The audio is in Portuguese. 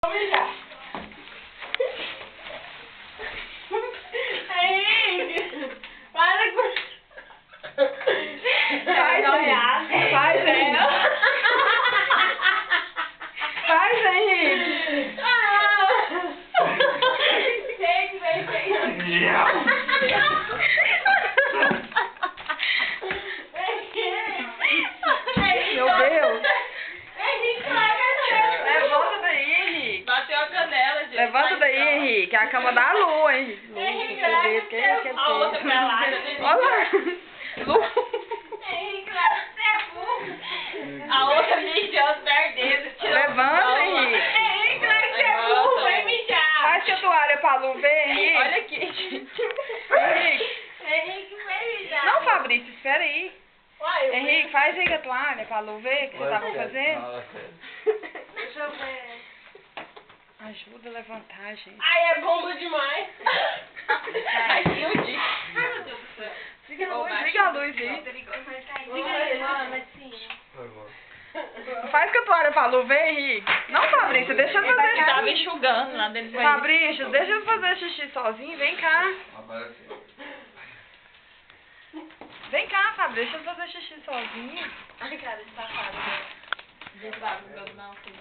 mijar. Henrique, para com... Faz, Henrique. Faz, Henrique. Faz, Henrique. Meu Deus. Levanta daí, Henrique. Bateu a canela, gente. Levanta daí, Henrique. É a cama da Lu, Henrique. Henrique, A outra pra lá. Olha lá. Lu. Henrique, você é burro. A outra mijando perdendo. Levanta, Henrique. Henrique, você é burro. Vai mijar. Faz a toalha pra Lu ver, Henrique. Olha aqui, gente. Henrique. Henrique, vai mijar. Não, Fabrício, espera aí. Uai, Henrique, faz aí a toalha pra Lu ver o que você tava fazendo. Deixa eu ver. Ajuda a levantar, gente. Ai, é bomba demais. Ai, eu disse. Ai, meu Deus do céu. Liga a luz aí. Faz com a toalha pra Lu ver, Henrique. Não, Fabrício, deixa eu fazer. Tava enxugando lá dentro do banheiro. Fabrício, deixa eu fazer xixi sozinho. Vem cá. Vem cá, Fabrício, deixa eu fazer xixi sozinho. Ai, cara, de safado. Não, filho.